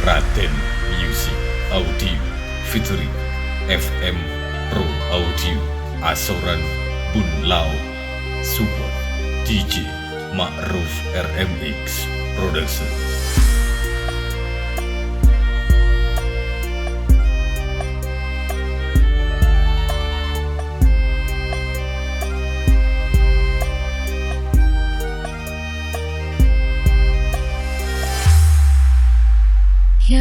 Raden Music Audio featuring FM Pro Audio Asoran Bun Lao Support DJ Ma'ruf RMX Production. Ya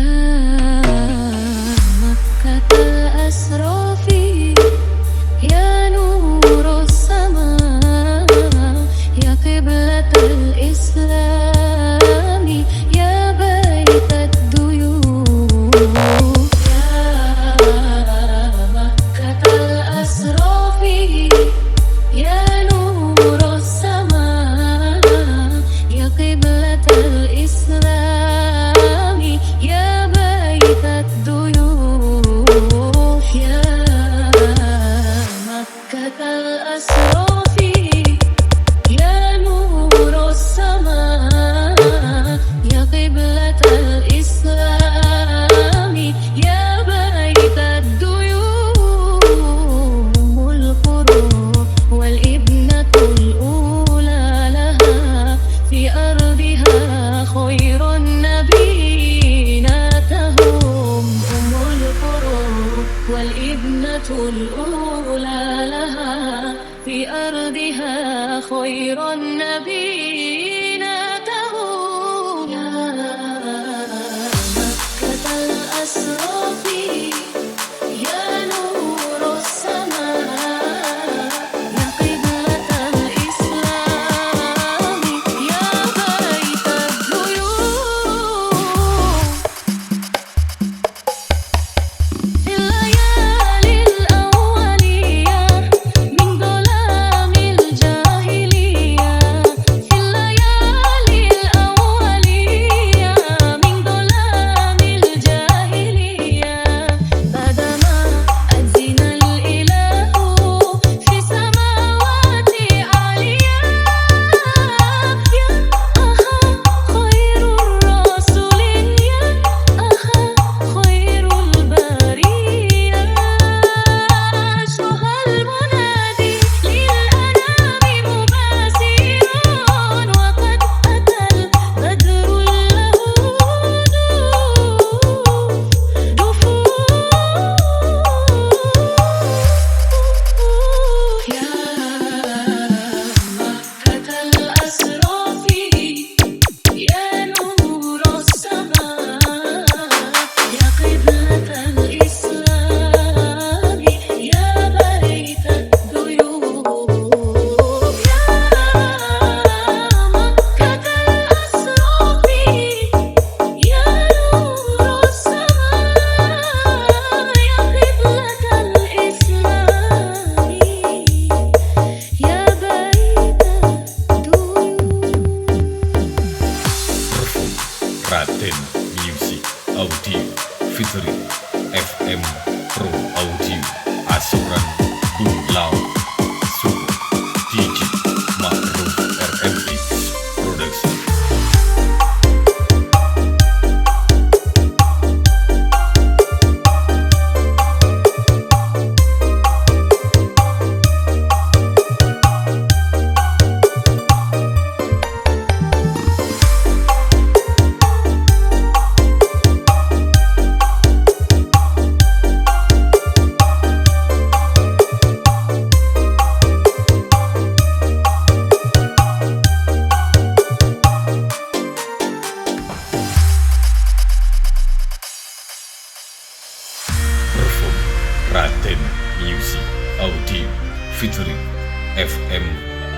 Makkatal Asrafi, ya Nurus Sama, ya Qiblatal Islami, ya Baitat Duyuf. Ya Makkatal Asrafi, ya Nurus Sama, ya Qiblatal Islami, ya Baitat Duyuf. Ya Makkatal Asrafi, ya Nurus Sama, ya Qiblatal Islami, ya Baitat Duyuf. Ummul Qurub wal ibnatul ula laha fi ardiha khairun nabiyina tahum. Ummul Qurub wal ibnatul ula laha fi ardiha khairun nabiyina tahum. Ya Makkatal Asrafi, ya Nurus Sama, ya Qiblatal Islami, ya Baitat Duyuf. Fil layalil awwaliyah min dhalamil jahiliyah. Fil layalil awwaliyah min dhalamil jahiliyah. Badama azinal ilahu fi samawati aliyah. Ya aha khairur rasulin, ya aha khairul bariyah. Syuhal munadi lil anami mubasirun, wa qad atal badrul lahu dufuf. Ya Makkatal Asrafi, ya Nurus Sama, ya Qiblatal Islami, ya Baitat Duyuf. Ya Makkatal Asrafi, ya Nurus Sama, ya Qiblatal Islami, ya Baitat Duyuf. Raden Music Audio featuring FM Pro Audio Asoran Bun Lao Support DJ Ma'ruf RMX Production. Perform Raden Music Audio featuring FM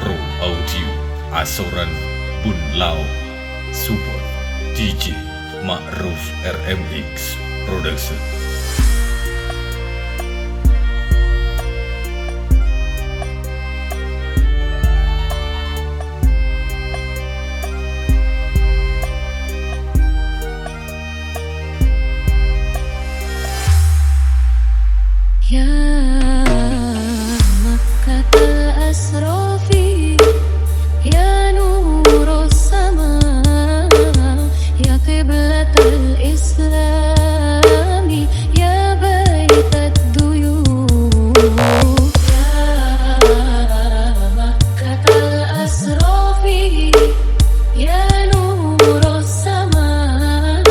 Pro Audio Asoran Bun Lao Support DJ Ma'ruf RMX Production. Ya Makkatal Asrafi, ya Nurus Sama, ya Qiblatal الإسلام يا بيت الديوث يا مكة الأسراف يا نور السماء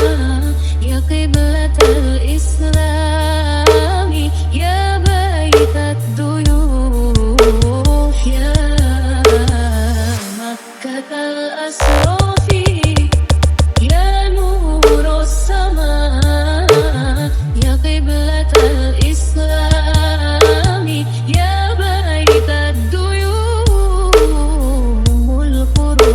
يا قبلة الإسلام يا بيت الديوث يا مكة الأسراف يا نور السماء يا قبلة الإسلام يا بيت الديوث أم القرى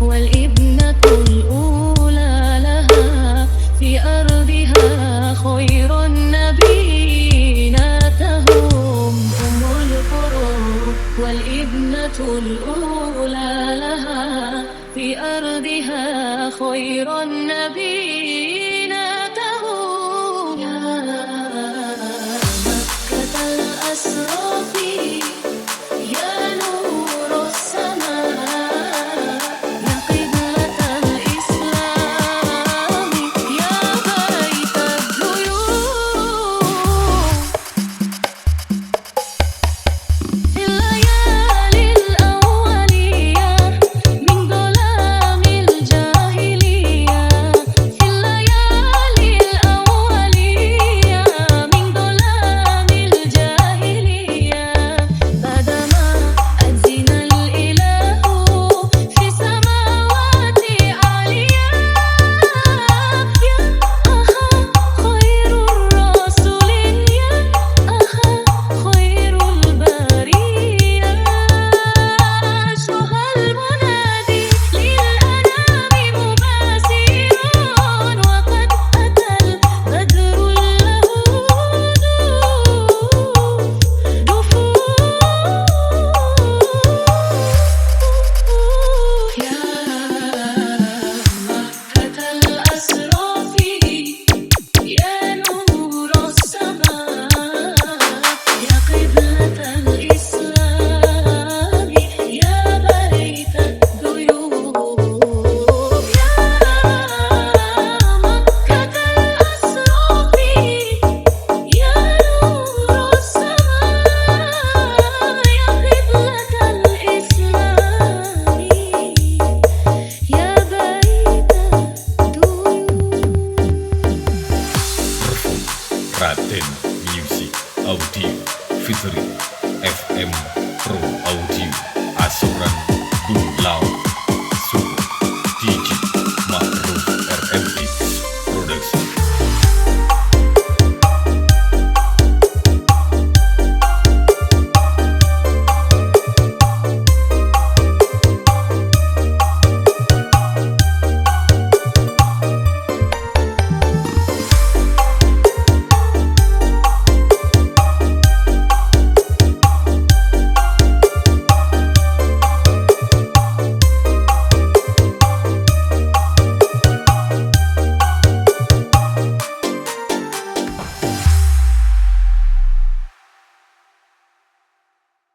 والابنة الأولى لها في أرضها خير النبيين تهم أم القرى والابنة الأولى لها في أرضها خير النبي